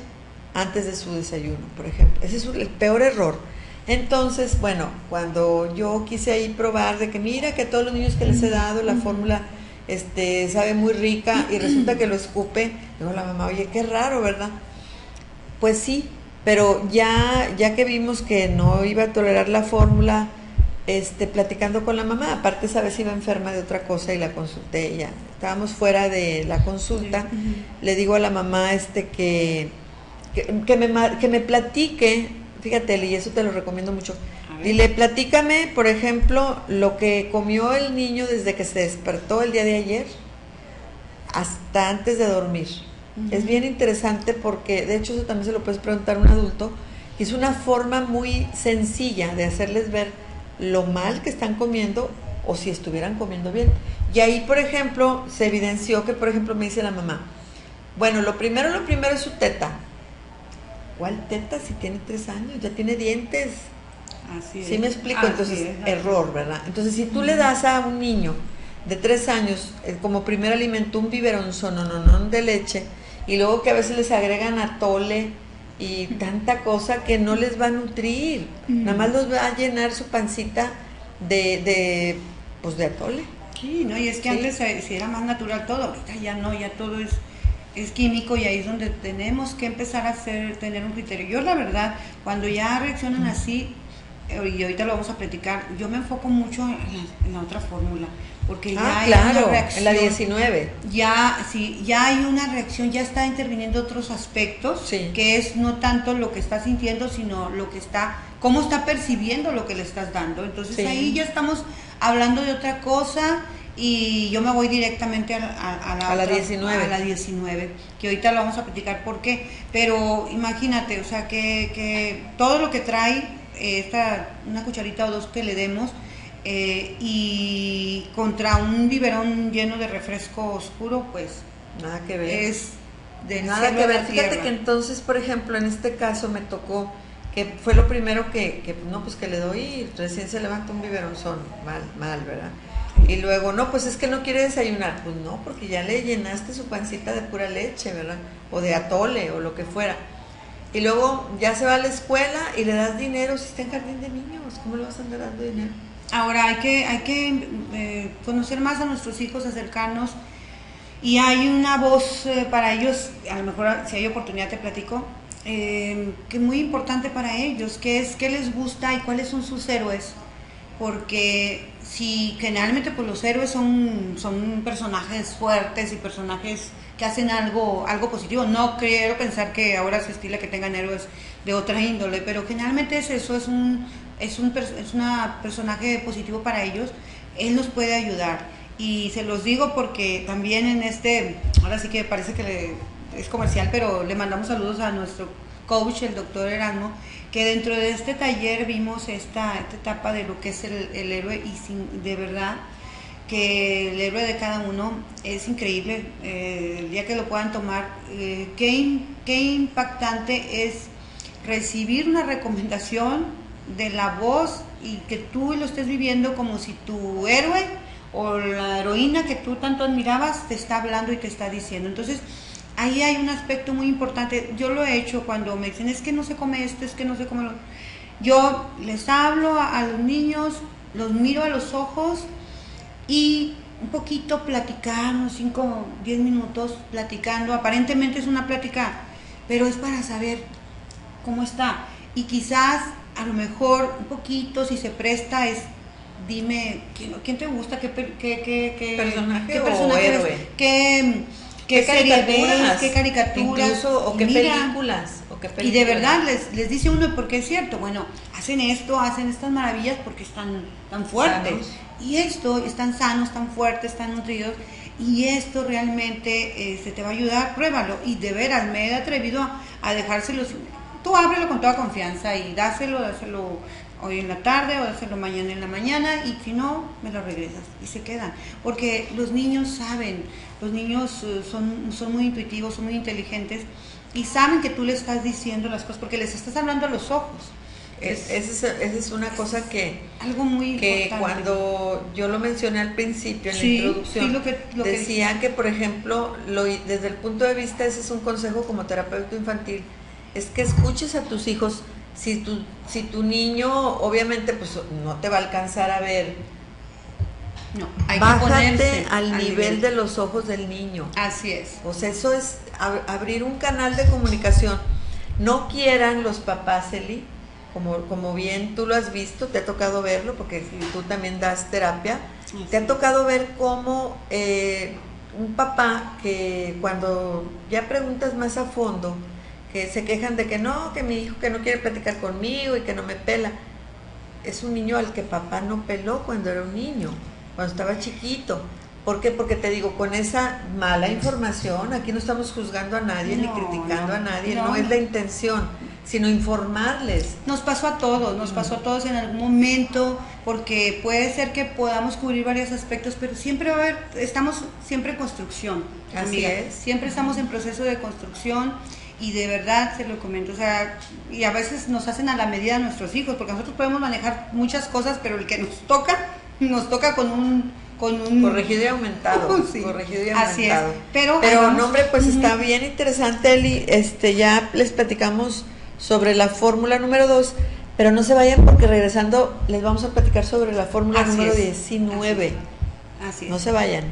antes de su desayuno, por ejemplo. Ese es el peor error. Entonces, bueno, cuando yo quise ahí probar de que mira que a todos los niños que les he dado la fórmula sabe muy rica, y resulta que lo escupe, digo a la mamá, oye, qué raro, ¿verdad? Pues sí, pero ya que vimos que no iba a tolerar la fórmula, platicando con la mamá, aparte esa vez iba enferma de otra cosa y la consulté, ya estábamos fuera de la consulta, le digo a la mamá que me platique, fíjate, y eso te lo recomiendo mucho, dile, platícame, por ejemplo, lo que comió el niño desde que se despertó el día de ayer hasta antes de dormir. Es bien interesante porque, de hecho, eso también se lo puedes preguntar a un adulto, y es una forma muy sencilla de hacerles ver lo mal que están comiendo o si estuvieran comiendo bien. Y ahí, por ejemplo, se evidenció que, por ejemplo, me dice la mamá, bueno, lo primero es su teta. ¿Cuál teta? Si tiene 3 años, ya tiene dientes. Así es. ¿Sí me explico? Entonces, error, ¿verdad? Entonces, si tú le das a un niño de 3 años como primer alimento un biberón sonononón de leche, y luego que a veces les agregan atole y tanta cosa que no les va a nutrir, nada más los va a llenar su pancita de atole. Sí, no, y es que antes si era más natural todo, ahorita ya no, ya todo es químico, y ahí es donde tenemos que empezar a tener un criterio. Yo la verdad, cuando ya reaccionan así, y ahorita lo vamos a platicar, yo me enfoco mucho en la otra fórmula, porque ya hay una reacción, en la 19. Ya hay una reacción, ya está interviniendo otros aspectos, que es no tanto lo que está sintiendo, sino cómo está percibiendo lo que le estás dando. Entonces ahí ya estamos hablando de otra cosa, y yo me voy directamente a la 19. A la 19, que ahorita lo vamos a platicar por qué. Pero imagínate, o sea, que todo lo que trae una cucharita o dos que le demos, y contra un biberón lleno de refresco oscuro, pues nada que ver. es del nada cielo que a ver. la Fíjate tierra. que entonces, por ejemplo, en este caso me tocó que fue lo primero que no, pues que le doy y recién se levanta un biberonzón, mal, ¿verdad? Y luego, no, pues es que no quiere desayunar. Pues no, porque ya le llenaste su pancita de pura leche, ¿verdad? O de atole o lo que fuera. Y luego ya se va a la escuela y le das dinero si está en jardín de niños. ¿Cómo le vas a andar dando dinero? Ahora hay que conocer más a nuestros hijos, acercarnos, y hay una voz para ellos, a lo mejor si hay oportunidad te platico, que es muy importante para ellos, que es qué les gusta y cuáles son sus héroes, porque si generalmente pues los héroes son personajes fuertes y personajes que hacen algo positivo. No quiero pensar que ahora se estila que tengan héroes de otra índole, pero generalmente es eso, es una personaje positivo para ellos. Él los puede ayudar, y se los digo porque también ahora sí que parece que es comercial, pero le mandamos saludos a nuestro coach, el doctor Erasmo, que dentro de este taller vimos esta etapa de lo que es el héroe, y de verdad que el héroe de cada uno es increíble. El día que lo puedan tomar, qué impactante es recibir una recomendación de la voz y que tú lo estés viviendo como si tu héroe o la heroína que tú tanto admirabas te está hablando y te está diciendo. Entonces, ahí hay un aspecto muy importante. Yo lo he hecho cuando me dicen, es que no se come esto, es que no se come lo... Yo les hablo a los niños, los miro a los ojos y un poquito platicar, unos 5, 10 minutos platicando. Aparentemente es una plática, pero es para saber cómo está. Y quizás, a lo mejor, un poquito, si se presta, es dime, ¿quién te gusta? ¿Personaje qué o personaje héroe? ves? ¿Qué serie ves? ¿Qué caricaturas? Incluso, o qué películas. Y de verdad les dice uno, porque es cierto, bueno, hacen estas maravillas porque están tan fuertes. Sanos. Y están sanos, tan fuertes, tan nutridos. Y esto realmente se te va a ayudar, pruébalo. Y de veras, me he atrevido a dejárselos. Tú ábrelo con toda confianza y dáselo hoy en la tarde o dáselo mañana en la mañana, y si no, me lo regresas y se quedan. Porque los niños saben, los niños son muy intuitivos, son muy inteligentes y saben que tú les estás diciendo las cosas porque les estás hablando a los ojos. Esa es una cosa que algo muy importante. Cuando yo lo mencioné al principio en la introducción, lo decía que por ejemplo desde el punto de vista, ese es un consejo como terapeuta infantil, es que escuches a tus hijos. Si tu niño obviamente pues no te va a alcanzar a ver, no, hay bájate que ponerse al nivel de los ojos del niño. Así es. O sea, eso es abrir un canal de comunicación. No quieran los papás, Eli, como bien tú lo has visto, te ha tocado verlo, porque tú también das terapia, sí. Te ha tocado ver cómo un papá que cuando ya preguntas más a fondo, que se quejan de que no, que mi hijo que no quiere platicar conmigo y que no me pela, es un niño al que papá no peló cuando era un niño, cuando estaba chiquito. ¿Por qué? Porque te digo, con esa mala información, aquí no estamos juzgando a nadie ni criticando a nadie, no es la intención, sino informarles. Nos pasó a todos en algún momento, porque puede ser que podamos cubrir varios aspectos, pero siempre va a haber, estamos siempre en construcción. Así amiga. Es. Siempre estamos en proceso de construcción. Y de verdad se lo comento, o sea, y a veces nos hacen a la medida de nuestros hijos, porque nosotros podemos manejar muchas cosas, pero el que nos toca con un corregido y aumentado. Sí, corregido y aumentado. Así es. Pero no, hombre, pues está bien interesante, Eli. Ya les platicamos sobre la fórmula número 2, pero no se vayan porque regresando les vamos a platicar sobre la fórmula número 19. Así es. No se vayan.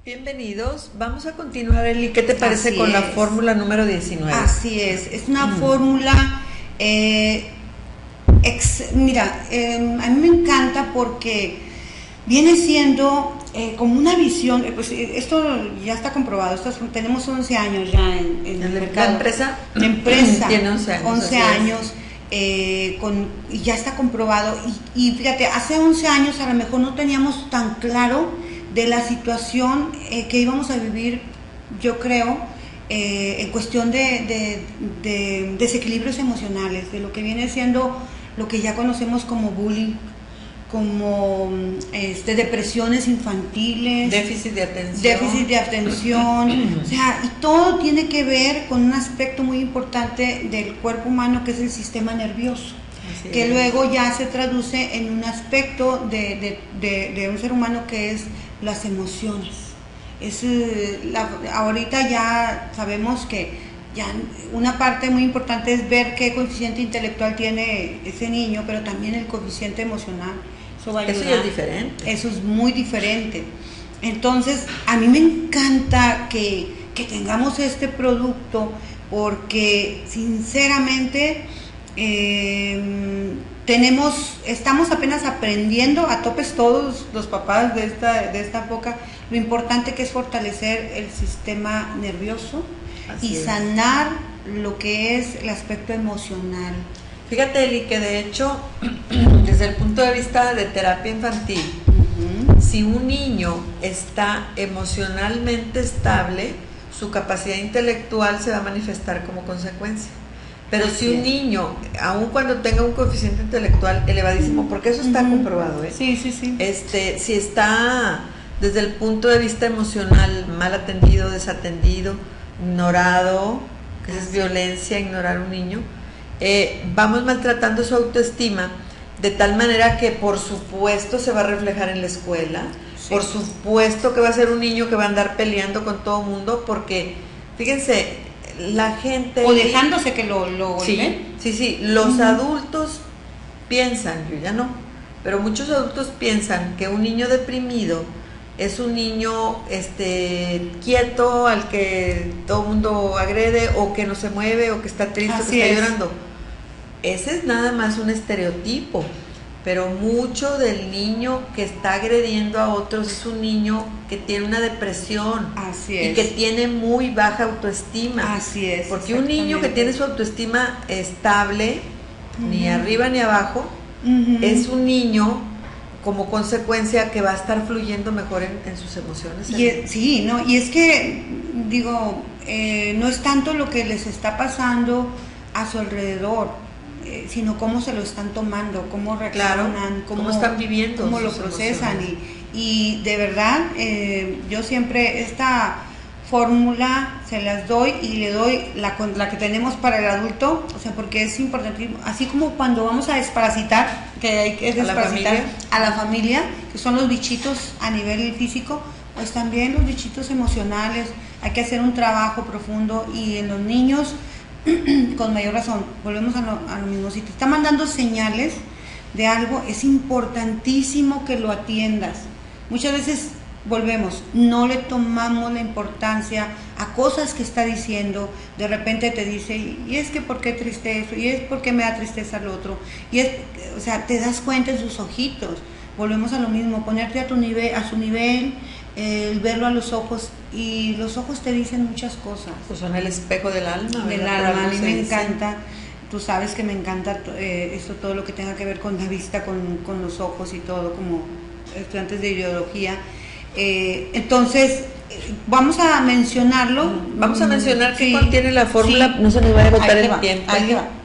Bienvenidos. Vamos a continuar, Eli. ¿Qué te parece Así con la es. fórmula número 19? Así es una fórmula, mira, a mí me encanta porque viene siendo como una visión, pues esto ya está comprobado, tenemos 11 años ya en el mercado. La empresa tiene 11 años. 11 años. Y ya está comprobado y fíjate, hace 11 años a lo mejor no teníamos tan claro de la situación que íbamos a vivir, yo creo, en cuestión de desequilibrios emocionales, de lo que viene siendo lo que ya conocemos como bullying, como depresiones infantiles, déficit de atención, o sea, y todo tiene que ver con un aspecto muy importante del cuerpo humano, que es el sistema nervioso, que luego ya se traduce en un aspecto de un ser humano, que es las emociones. Ahorita ya sabemos que ya una parte muy importante es ver qué coeficiente intelectual tiene ese niño, pero también el coeficiente emocional. Eso ya es diferente. Eso es muy diferente. Entonces, a mí me encanta que tengamos este producto, porque sinceramente estamos apenas aprendiendo a topes todos los papás de esta época lo importante que es fortalecer el sistema nervioso y sanar lo que es el aspecto emocional. Fíjate, Eli, que de hecho, desde el punto de vista de terapia infantil, si un niño está emocionalmente estable, su capacidad intelectual se va a manifestar como consecuencia. Pero si un niño, aun cuando tenga un coeficiente intelectual elevadísimo, porque eso está comprobado, Sí. Si está desde el punto de vista emocional mal atendido, desatendido, ignorado, que es violencia, ignorar a un niño, vamos maltratando su autoestima, de tal manera que por supuesto se va a reflejar en la escuela, por supuesto que va a ser un niño que va a andar peleando con todo el mundo, porque fíjense, la gente... O dejándose que lo golpeen. Sí, los adultos piensan, yo ya no, pero muchos adultos piensan que un niño deprimido es un niño quieto, al que todo el mundo agrede, o que no se mueve, o que está triste, o que está llorando. Ese es nada más un estereotipo, pero mucho del niño que está agrediendo a otros es un niño que tiene una depresión. Así es. Y que tiene muy baja autoestima. Así es. Porque un niño que tiene su autoestima estable, ni arriba ni abajo, es un niño como consecuencia que va a estar fluyendo mejor en sus emociones. Y es que, digo, no es tanto lo que les está pasando a su alrededor, sino cómo se lo están tomando, cómo reaccionan, cómo están viviendo, cómo lo procesan. Y de verdad, yo siempre esta fórmula se las doy, y le doy la que tenemos para el adulto, o sea, porque es importantísimo, así como cuando vamos a desparasitar, que hay que desparasitar a la familia, que son los bichitos a nivel físico, pues también los bichitos emocionales, hay que hacer un trabajo profundo, y en los niños con mayor razón. Volvemos a lo mismo, si te está mandando señales de algo, es importantísimo que lo atiendas. Muchas veces no le tomamos la importancia a cosas que está diciendo. De repente te dice, y es que ¿por qué triste eso? Y es porque me da tristeza el otro. O sea, te das cuenta en sus ojitos. Volvemos a lo mismo, ponerte a su nivel, verlo a los ojos, y los ojos te dicen muchas cosas. Pues son el espejo del alma. A mí me encanta. Tú sabes que me encanta esto, todo lo que tenga que ver con la vista, con los ojos y todo, como estudiantes de ideología. Entonces, vamos a mencionarlo. Vamos a mencionar qué contiene la fórmula, no se nos vaya a agotar el tiempo.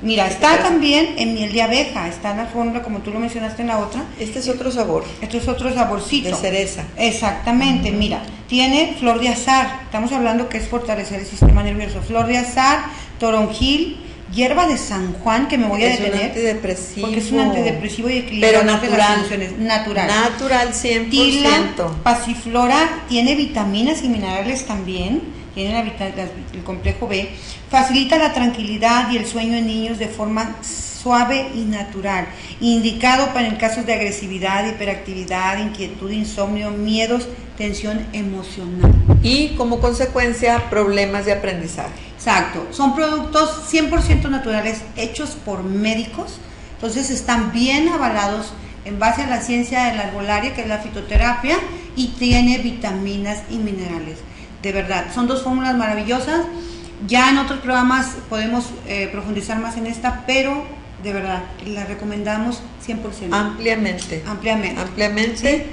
Mira, está también en miel de abeja, está en la fórmula, como tú lo mencionaste en la otra. Este es otro sabor. Este es otro saborcito. De cereza. Exactamente, mira, tiene flor de azahar, estamos hablando que es fortalecer el sistema nervioso. Flor de azahar, toronjil, hierba de San Juan, que me voy a detener. Es un antidepresivo. Porque es un antidepresivo y equilibrador de las emociones. Natural, 100%. Tila, pasiflora, tiene vitaminas y minerales también. Tiene el complejo B. Facilita la tranquilidad y el sueño en niños de forma suave y natural, indicado para en casos de agresividad, hiperactividad, inquietud, insomnio, miedos, tensión emocional. Y como consecuencia, problemas de aprendizaje. Exacto, son productos 100% naturales hechos por médicos, entonces están bien avalados en base a la ciencia de la herbolaria, que es la fitoterapia, y tiene vitaminas y minerales. De verdad, son dos fórmulas maravillosas. Ya en otros programas podemos profundizar más en esta, pero de verdad, la recomendamos 100%. Ampliamente. ¿Sí?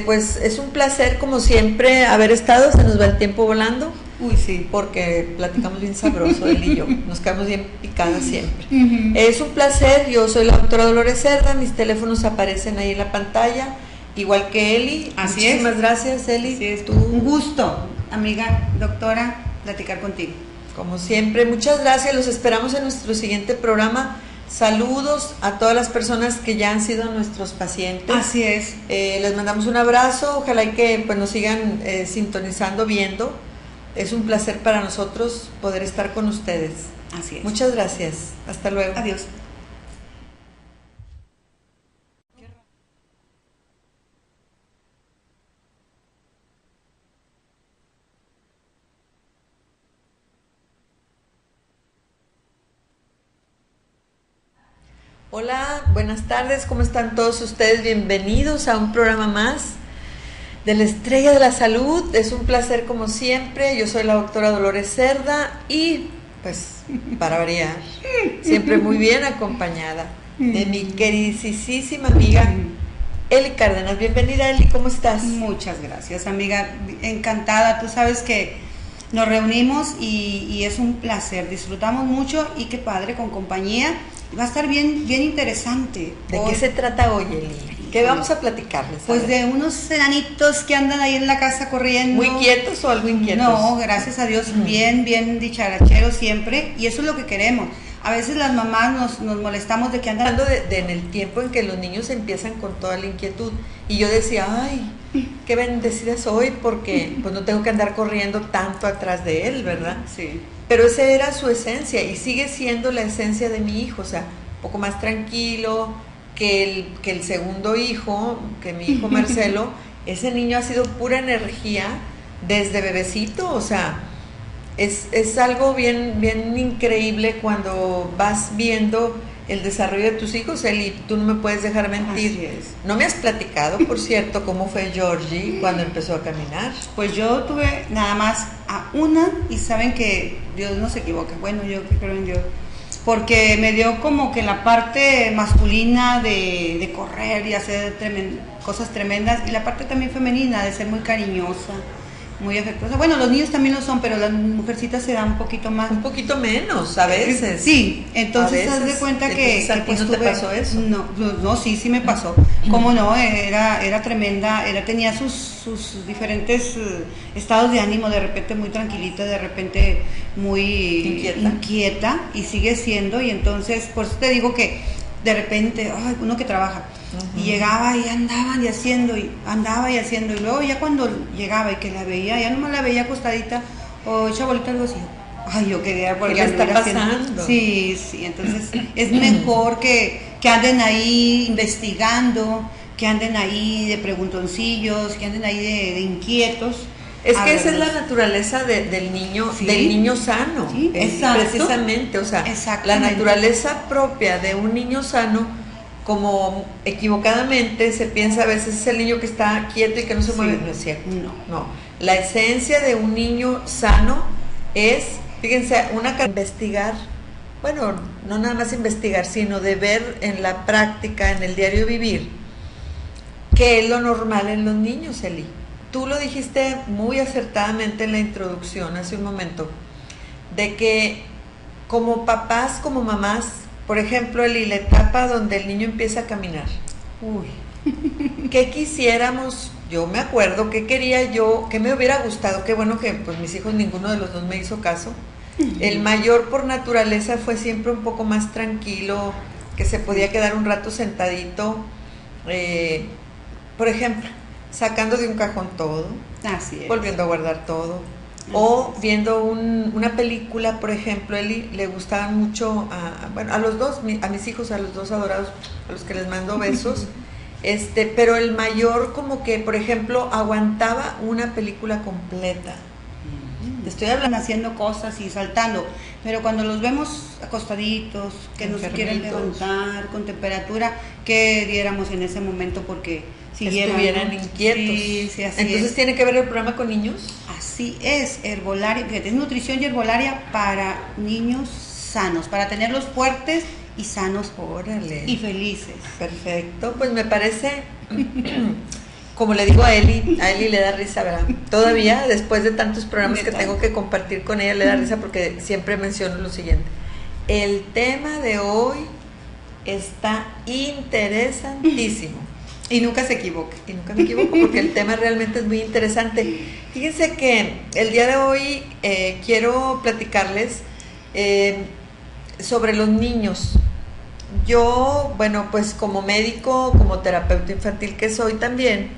Pues es un placer, como siempre, haber estado. Se nos va el tiempo volando. Uy, sí. Porque platicamos bien sabroso él y yo. Nos quedamos bien picadas siempre. Es un placer. Yo soy la doctora Dolores Cerda. Mis teléfonos aparecen ahí en la pantalla, igual que Eli. Muchísimas gracias, Eli. Así es. Un gusto, amiga, doctora, platicar contigo. Como siempre, muchas gracias. Los esperamos en nuestro siguiente programa. Saludos a todas las personas que ya han sido nuestros pacientes. Así es. Les mandamos un abrazo. Ojalá y que pues, nos sigan sintonizando, viendo. Es un placer para nosotros poder estar con ustedes. Así es. Muchas gracias. Hasta luego. Adiós. Hola, buenas tardes, ¿cómo están todos ustedes? Bienvenidos a un programa más de la Estrella de la Salud. Es un placer como siempre. Yo soy la doctora Dolores Cerda y, pues, para variar, siempre muy bien acompañada de mi queridísima amiga Eli Cárdenas. Bienvenida, Eli, ¿cómo estás? Muchas gracias, amiga. Encantada. Tú sabes que nos reunimos y es un placer. Disfrutamos mucho y qué padre, con compañía. Va a estar bien interesante. ¿De qué se trata hoy, Eli? ¿Qué vamos a platicarles? Pues de unos enanitos que andan ahí en la casa corriendo. ¿Muy quietos o algo inquietos? No, gracias a Dios, bien dicharacheros siempre. Y eso es lo que queremos. A veces las mamás nos molestamos de que andan... Hablando de en el tiempo en que los niños empiezan con toda la inquietud. Y yo decía, ay, qué bendecida soy porque pues no tengo que andar corriendo tanto atrás de él, ¿verdad? Sí. Pero esa era su esencia y sigue siendo la esencia de mi hijo, o sea, un poco más tranquilo que el segundo hijo, que mi hijo Marcelo. Ese niño ha sido pura energía desde bebecito, o sea, es algo bien increíble cuando vas viendo el desarrollo de tus hijos, Eli. Tú no me puedes dejar mentir. Así es. No me has platicado, por cierto, cómo fue Georgie cuando empezó a caminar. Pues yo tuve nada más a una, y saben que Dios no se equivoca. Bueno, yo que creo en Dios, porque me dio como que la parte masculina de correr y hacer cosas tremendas, y la parte también femenina de ser muy cariñosa, muy afectuosa. Bueno, los niños también lo son, pero las mujercitas se dan un poquito más. Un poquito menos, a veces. Sí, entonces haz de cuenta que ¿A ti no te pasó eso? No, sí me pasó. ¿Cómo no? Era tremenda, tenía sus diferentes estados de ánimo, de repente muy tranquilita, de repente muy inquieta, y sigue siendo. Y entonces, por eso te digo que de repente, uno que trabaja, y llegaba y andaban y haciendo, y luego ya cuando llegaba y que la veía, ya nomás la veía acostadita o hecha bolita algo así. Ay, yo quería porque ¿qué le está pasando? Sí, entonces es mejor que anden ahí investigando, que anden ahí de preguntoncillos, que anden ahí de inquietos. Es que esa es la naturaleza del niño, sí, del niño sano. Sí, precisamente, o sea, la naturaleza propia de un niño sano, como equivocadamente se piensa a veces, es el niño que está quieto y que no se mueve. No es cierto. No. La esencia de un niño sano es, fíjense, investigar, bueno, no nada más investigar, sino de ver en la práctica, en el diario vivir, qué es lo normal en los niños, Eli. Tú lo dijiste muy acertadamente en la introducción hace un momento, de que como papás, como mamás, por ejemplo, Eli, la etapa donde el niño empieza a caminar. ¿Qué quisiéramos? Yo me acuerdo, ¿qué quería yo? ¿Qué me hubiera gustado? Qué bueno que pues mis hijos, ninguno de los dos me hizo caso. El mayor por naturaleza fue siempre un poco más tranquilo, que se podía quedar un rato sentadito, por ejemplo, sacando de un cajón todo, así es, volviendo a guardar todo, O viendo una película, por ejemplo, Eli le gustaban mucho, bueno, a los dos, a mis hijos, a los dos adorados, a los que les mando besos, pero el mayor como que, por ejemplo, aguantaba una película completa. Te estoy hablando haciendo cosas y saltando, pero cuando los vemos acostaditos, que no se quieren levantar, con temperatura, ¿qué diéramos en ese momento? Porque estuvieran inquietos. Sí, así entonces es. ¿tiene que ver el programa con niños? Así es, herbolaria, fíjate, es nutrición y herbolaria para niños sanos, para tenerlos fuertes y sanos. Órale. Y felices. Perfecto, pues me parece, como le digo a Eli le da risa, ¿verdad? Todavía, después de tantos programas que tengo que compartir con ella, le da risa porque siempre menciono lo siguiente. El tema de hoy está interesantísimo. Y nunca se equivoca. Y nunca me equivoco porque el tema realmente es muy interesante. Fíjense que el día de hoy quiero platicarles sobre los niños. Yo, bueno, pues como médico, como terapeuta infantil que soy también,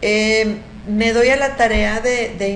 me doy a la tarea de